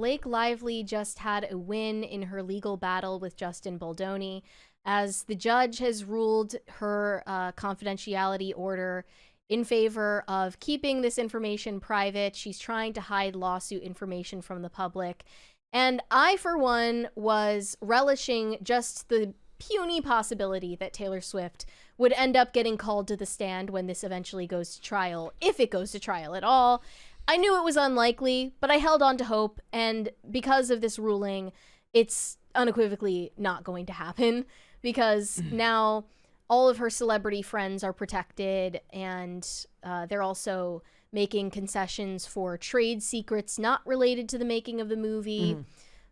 Blake Lively just had a win in her legal battle with Justin Baldoni, as the judge has ruled her confidentiality order in favor of keeping this information private. She's trying to hide lawsuit information from the public. And I, for one, was relishing just the puny possibility that Taylor Swift would end up getting called to the stand when this eventually goes to trial, if it goes to trial at all. I knew it was unlikely, but I held on to hope, and because of this ruling, it's unequivocally not going to happen, because now all of her celebrity friends are protected, and they're also making concessions for trade secrets not related to the making of the movie.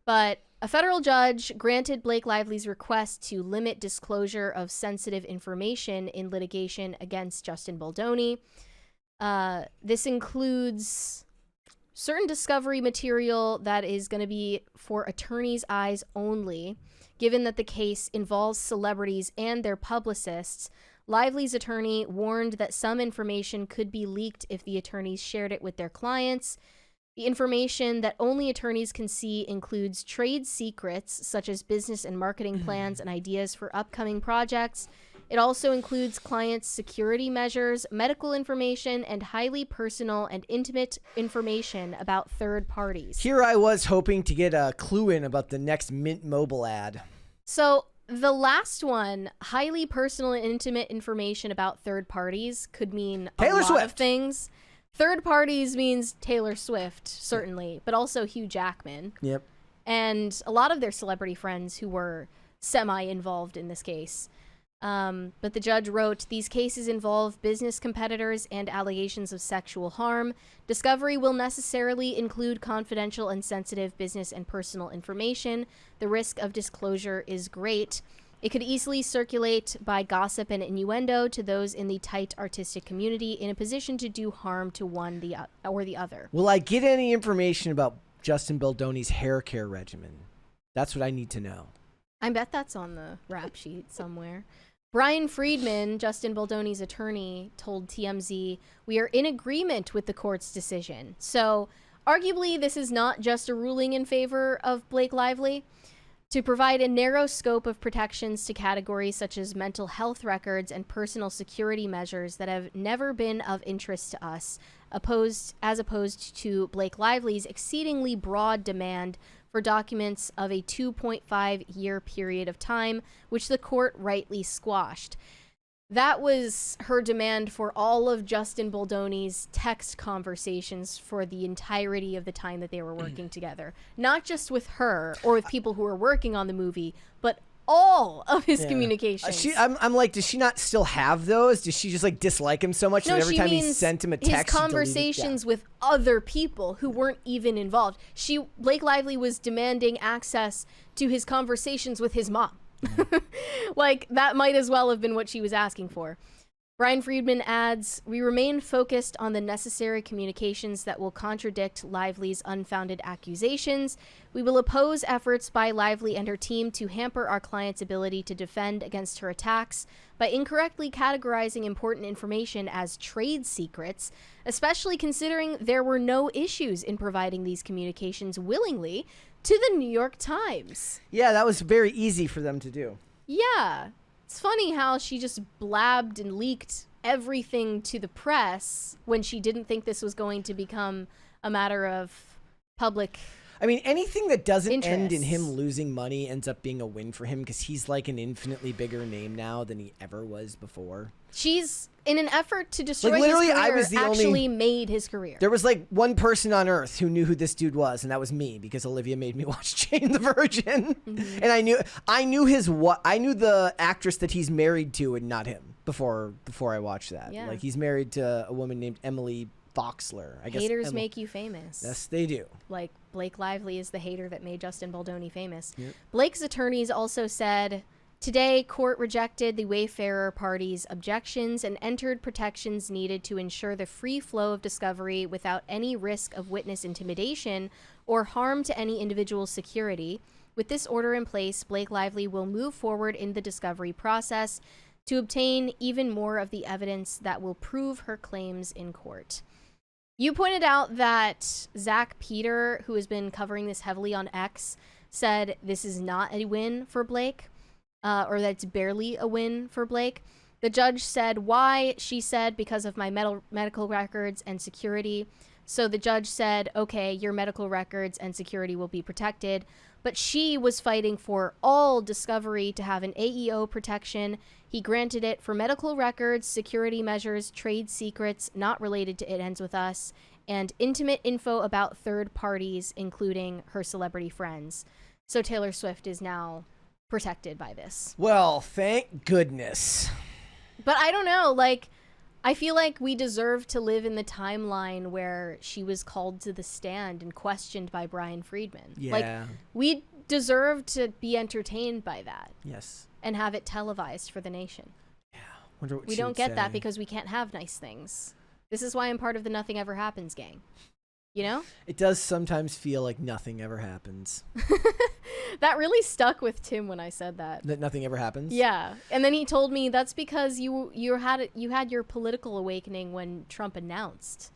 But a federal judge granted Blake Lively's request to limit disclosure of sensitive information in litigation against Justin Baldoni. This includes certain discovery material that is going to be for attorneys' eyes only. Given that the case involves celebrities and their publicists, Lively's attorney warned that some information could be leaked if the attorneys shared it with their clients. The information that only attorneys can see includes trade secrets, such as business and marketing plans and ideas for upcoming projects. It also includes clients' security measures, medical information, and highly personal and intimate information about third parties. Here I was hoping to get a clue in about the next Mint Mobile ad. So the last one, highly personal and intimate information about third parties, could mean Taylor a lot Swift. of things. Third parties means Taylor Swift, certainly, but also Hugh Jackman. Yep. And a lot of their celebrity friends who were semi-involved in this case. But the judge wrote, these cases involve business competitors and allegations of sexual harm. Discovery will necessarily include confidential and sensitive business and personal information. The risk of disclosure is great. It could easily circulate by gossip and innuendo to those in the tight artistic community in a position to do harm to one or the other. Will I get any information about Justin Baldoni's hair care regimen? That's what I need to know. I bet that's on the rap sheet somewhere. Brian Friedman, Justin Baldoni's attorney, told TMZ, "We are in agreement with the court's decision." So arguably, this is not just a ruling in favor of Blake Lively. To provide a narrow scope of protections to categories such as mental health records and personal security measures that have never been of interest to us, as opposed to Blake Lively's exceedingly broad demand for documents of a 2.5-year period of time, which the court rightly squashed. That was her demand for all of Justin Baldoni's text conversations for the entirety of the time that they were working together. Not just with her or with people who were working on the movie, but all of his communications. I'm like, does she not still have those? Does she just like dislike him so much that every time he sent him a text, his conversations with other people who weren't even involved? Blake Lively was demanding access to his conversations with his mom. Like, that might as well have been what she was asking for. Brian Friedman adds, "We remain focused on the necessary communications that will contradict Lively's unfounded accusations. We will oppose efforts by Lively and her team to hamper our client's ability to defend against her attacks by incorrectly categorizing important information as trade secrets, especially considering there were no issues in providing these communications willingly to the New York Times." Yeah, that was very easy for them to do. Yeah. It's funny how she just blabbed and leaked everything to the press when she didn't think this was going to become a matter of public I mean, anything that doesn't end in interests. him losing money ends up being a win for him because he's like an infinitely bigger name now than he ever was before. She's, in an effort to destroy Like, literally, his career, I was the actually made his career. There was like one person on earth who knew who this dude was, and that was me because Olivia made me watch Jane the Virgin. And I knew the actress that he's married to and not him before I watched that. Yeah. Like, he's married to a woman named Emily Foxler. I guess Haters make you famous. Yes, they do. Like, Blake Lively is the hater that made Justin Baldoni famous. Yep. Blake's attorneys also said, "Today, court rejected the Wayfarer party's objections and entered protections needed to ensure the free flow of discovery without any risk of witness intimidation or harm to any individual's security. With this order in place, Blake Lively will move forward in the discovery process to obtain even more of the evidence that will prove her claims in court." You pointed out that Zach Peter, who has been covering this heavily on X, said this is not a win for Blake, or that it's barely a win for Blake. The judge said, why? She said, because of my medical records and security. So the judge said, okay, your medical records and security will be protected. But she was fighting for all Discovery to have an AEO protection. He granted it for medical records, security measures, trade secrets not related to It Ends With Us, and intimate info about third parties, including her celebrity friends. So Taylor Swift is now protected by this. Well, thank goodness. But I don't know, like, I feel like we deserve to live in the timeline where she was called to the stand and questioned by Brian Friedman. Yeah. Like, we deserve to be entertained by that. Yes. And have it televised for the nation. Yeah. Wonder what we don't get that because we can't have nice things. This is why I'm part of the Nothing Ever Happens gang. You know? It does sometimes feel like nothing ever happens. That really stuck with Tim when I said that. That nothing ever happens? Yeah. And then he told me that's because you had your political awakening when Trump announced.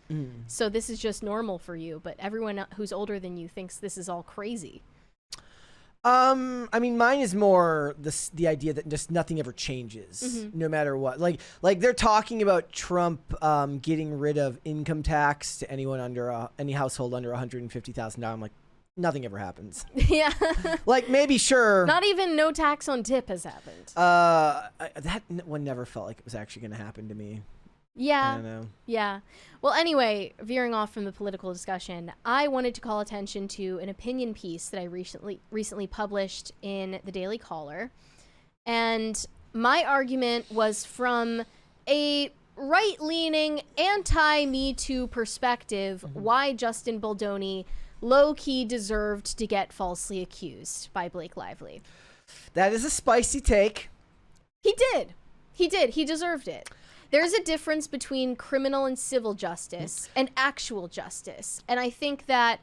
So this is just normal for you, but everyone who's older than you thinks this is all crazy. I mean, mine is more the idea that just nothing ever changes, no matter what. Like they're talking about Trump getting rid of income tax to anyone under any household under $150,000. I'm like, nothing ever happens. Yeah. Like maybe sure. Not even no tax on tip has happened. That one never felt like it was actually going to happen to me. Yeah. I don't know. Yeah. Well, anyway, veering off from the political discussion, I wanted to call attention to an opinion piece that I recently published in the Daily Caller. And my argument was from a right-leaning, anti-Me Too perspective why Justin Baldoni low-key deserved to get falsely accused by Blake Lively. That is a spicy take. He did. He deserved it. There's a difference between criminal and civil justice and actual justice. And I think that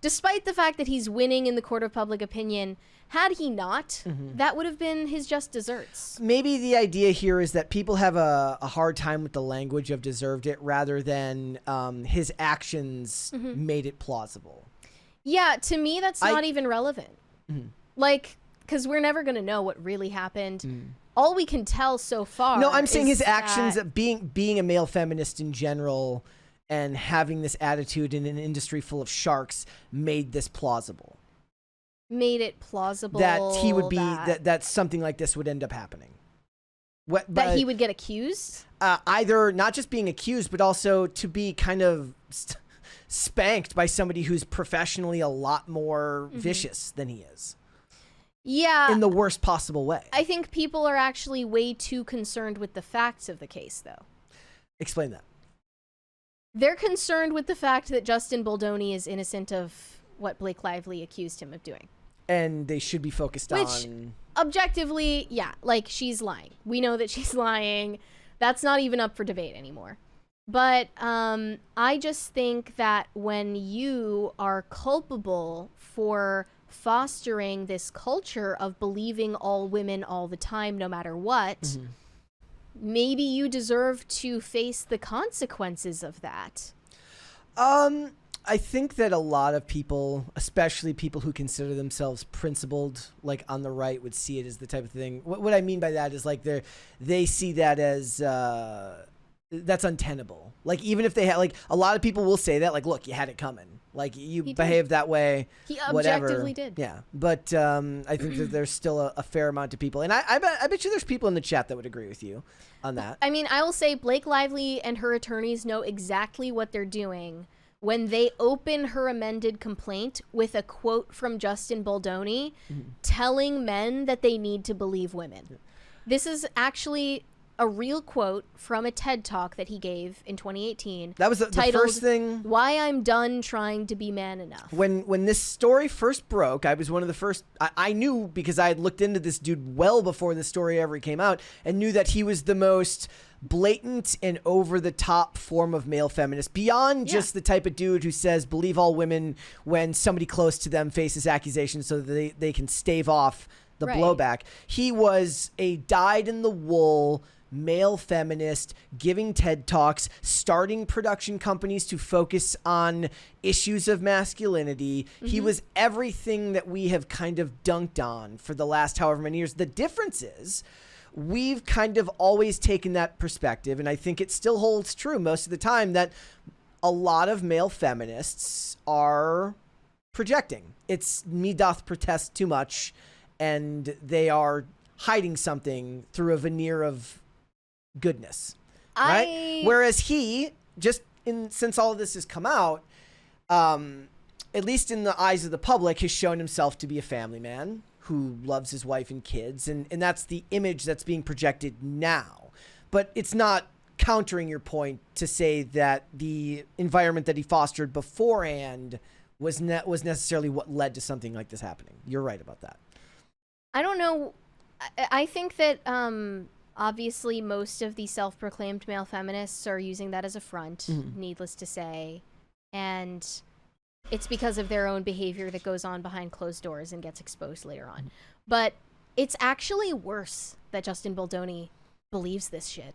despite the fact that he's winning in the court of public opinion, had he not, that would have been his just desserts. Maybe the idea here is that people have a hard time with the language of deserved it rather than his actions made it plausible. Yeah, to me, that's not even relevant. Like, because we're never going to know what really happened. All we can tell so far. No, I'm saying his actions, being a male feminist in general and having this attitude in an industry full of sharks made this plausible. Made it plausible that he would be that something like this would end up happening. That he would get accused? Either not just being accused, but also to be kind of spanked by somebody who's professionally a lot more vicious than he is. Yeah. In the worst possible way. I think people are actually way too concerned with the facts of the case, though. Explain that. They're concerned with the fact that Justin Baldoni is innocent of what Blake Lively accused him of doing. And they should be focused on... Which, objectively, yeah, like, she's lying. We know that she's lying. That's not even up for debate anymore. But I just think that when you are culpable for fostering this culture of believing all women all the time, no matter what, maybe you deserve to face the consequences of that. I think that a lot of people, especially people who consider themselves principled, like on the right, would see it as the type of thing. What I mean by that is like they see that as that's untenable. Like even if they had, like a lot of people will say that, like, look, you had it coming. Like you behaved that way. He objectively did. Yeah, but I think that there's still a fair amount of people, and I bet you there's people in the chat that would agree with you on that. I mean, I will say Blake Lively and her attorneys know exactly what they're doing when they open her amended complaint with a quote from Justin Baldoni telling men that they need to believe women. This is actually a real quote from a TED Talk that he gave in 2018. That was the first thing. Why I'm done trying to be man enough. When this story first broke, I was one of the first. I knew because I had looked into this dude well before the story ever came out and knew that he was the most blatant and over-the-top form of male feminist, beyond just the type of dude who says believe all women when somebody close to them faces accusations so that they can stave off the blowback. He was a dyed-in-the-wool male feminist, giving TED Talks, starting production companies to focus on issues of masculinity. He was everything that we have kind of dunked on for the last however many years. The difference is we've kind of always taken that perspective, and I think it still holds true most of the time, that a lot of male feminists are projecting. It's me doth protest too much, and they are hiding something through a veneer of goodness, right? Whereas he, since all of this has come out, at least in the eyes of the public, has shown himself to be a family man who loves his wife and kids, and that's the image that's being projected now. But it's not countering your point to say that the environment that he fostered beforehand was necessarily what led to something like this happening. You're right about that. I don't know. I think that obviously most of the self-proclaimed male feminists are using that as a front, needless to say. And it's because of their own behavior that goes on behind closed doors and gets exposed later on. But it's actually worse that Justin Baldoni believes this shit.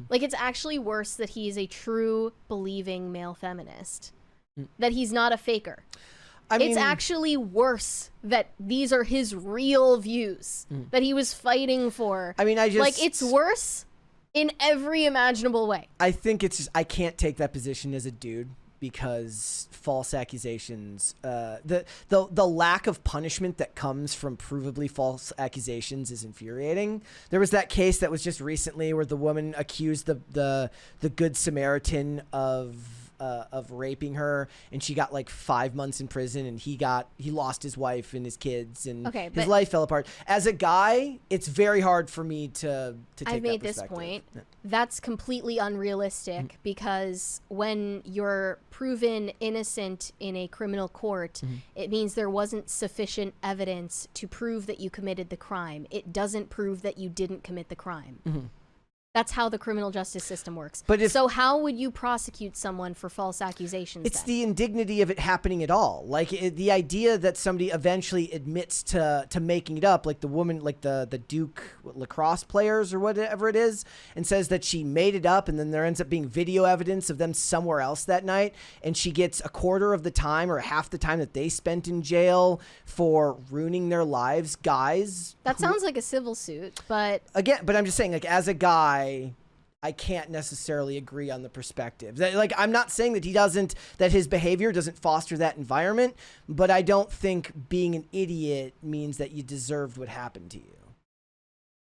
Like, it's actually worse that he is a true believing male feminist, that he's not a faker. It's actually worse that these are his real views that he was fighting for. It's worse in every imaginable way. I think it's just, I can't take that position as a dude, because false accusations, the lack of punishment that comes from provably false accusations is infuriating. There was that case that was just recently where the woman accused the Good Samaritan of raping her, and she got like 5 months in prison, and he lost his wife and his kids, and his life fell apart. As a guy, it's very hard for me to take I've made that this perspective. point. That's completely unrealistic, because when you're proven innocent in a criminal court, it means there wasn't sufficient evidence to prove that you committed the crime. It doesn't prove that you didn't commit the crime. That's how the criminal justice system works. So how would you prosecute someone for false accusations? It's the indignity of it happening at all. Like the idea that somebody eventually admits to making it up, like the woman, like the Duke lacrosse players or whatever it is, and says that she made it up, and then there ends up being video evidence of them somewhere else that night, and she gets a quarter of the time or half the time that they spent in jail for ruining their lives. Guys, that sounds like a civil suit, but I'm just saying, like, as a guy, I can't necessarily agree on the perspective. Like, I'm not saying that his behavior doesn't foster that environment, but I don't think being an idiot means that you deserved what happened to you.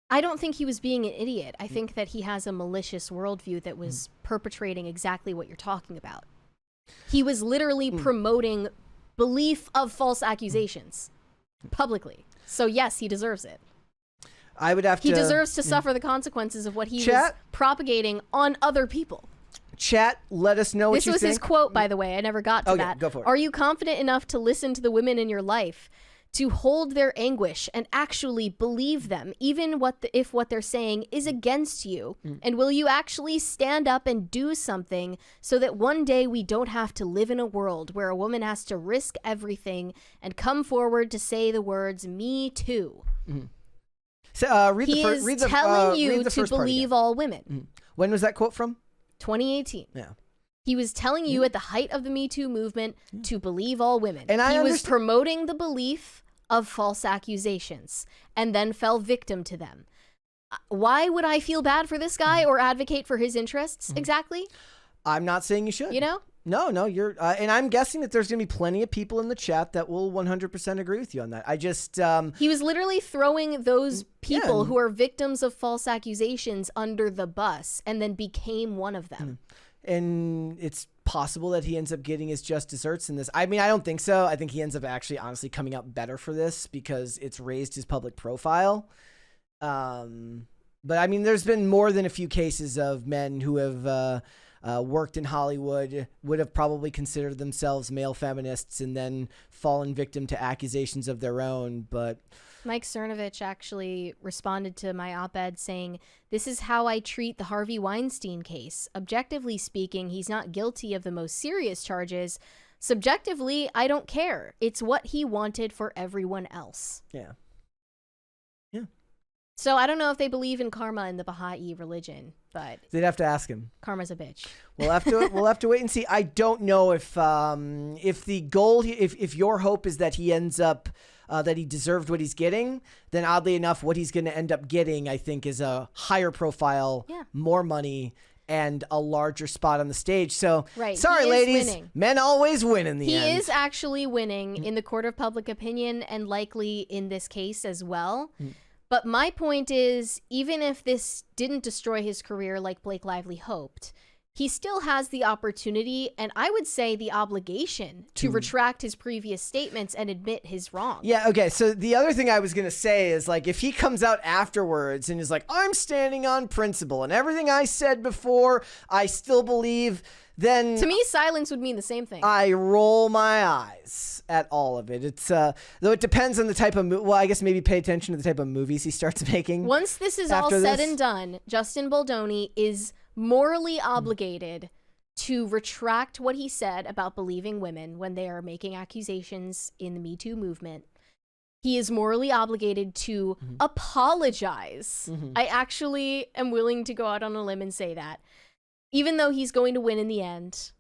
I don't think he was being an idiot. I think that he has a malicious worldview that was perpetrating exactly what you're talking about. He was literally promoting belief of false accusations publicly. So yes, he deserves it. He deserves to suffer the consequences of what he was propagating on other people. Chat, let us know what you think. This was his quote, by the way. I never got to that. Yeah, go for it. Are you confident enough to listen to the women in your life, to hold their anguish and actually believe them, even if what they're saying is against you? And will you actually stand up and do something so that one day we don't have to live in a world where a woman has to risk everything and come forward to say the words, "Me too"? So, he is telling you to believe all women. When was that quote from? 2018. Yeah. He was telling you at the height of the Me Too movement to believe all women. And he was promoting the belief of false accusations and then fell victim to them. Why would I feel bad for this guy or advocate for his interests exactly? I'm not saying you should. You know? No, you're, and I'm guessing that there's going to be plenty of people in the chat that will 100% agree with you on that. I just, he was literally throwing those people who are victims of false accusations under the bus and then became one of them. And it's possible that he ends up getting his just desserts in this. I mean, I don't think so. I think he ends up actually honestly coming out better for this because it's raised his public profile. But I mean, there's been more than a few cases of men who have, worked in Hollywood, would have probably considered themselves male feminists and then fallen victim to accusations of their own. But Mike Cernovich actually responded to my op-ed saying, "This is how I treat the Harvey Weinstein case. Objectively speaking, he's not guilty of the most serious charges. Subjectively, I don't care. It's what he wanted for everyone else." Yeah. So I don't know if they believe in karma in the Baha'i religion, but They'd have to ask him. Karma's a bitch. We'll have to wait and see. I don't know if the goal, if your hope is that he ends up that he deserved what he's getting, then oddly enough, what he's going to end up getting, I think, is a higher profile, more money, and a larger spot on the stage. So, sorry, ladies, winning. Men always win in the end. He is actually winning in the court of public opinion, and likely in this case as well. But my point is, even if this didn't destroy his career like Blake Lively hoped, he still has the opportunity, and I would say the obligation, to retract his previous statements and admit his wrong. Yeah, okay. So the other thing I was going to say is, like, if he comes out afterwards and is like, I'm standing on principle and everything I said before, I still believe, then... To me, silence would mean the same thing. I roll my eyes at all of it. It's though it depends on the type of well, I guess maybe pay attention to the type of movies he starts making. Once this is all said and done, Justin Baldoni is morally obligated to retract what he said about believing women when they are making accusations in the Me Too movement. He is morally obligated to apologize. I actually am willing to go out on a limb and say that. Even though he's going to win in the end,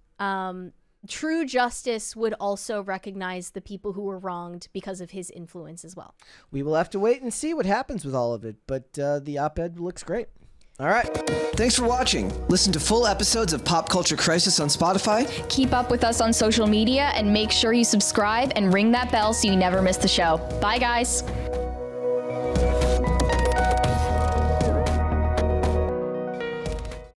true justice would also recognize the people who were wronged because of his influence as well. We will have to wait and see what happens with all of it, but the op-ed looks great. All right. Thanks for watching. Listen to full episodes of Pop Culture Crisis on Spotify. Keep up with us on social media and make sure you subscribe and ring that bell so you never miss the show. Bye, guys.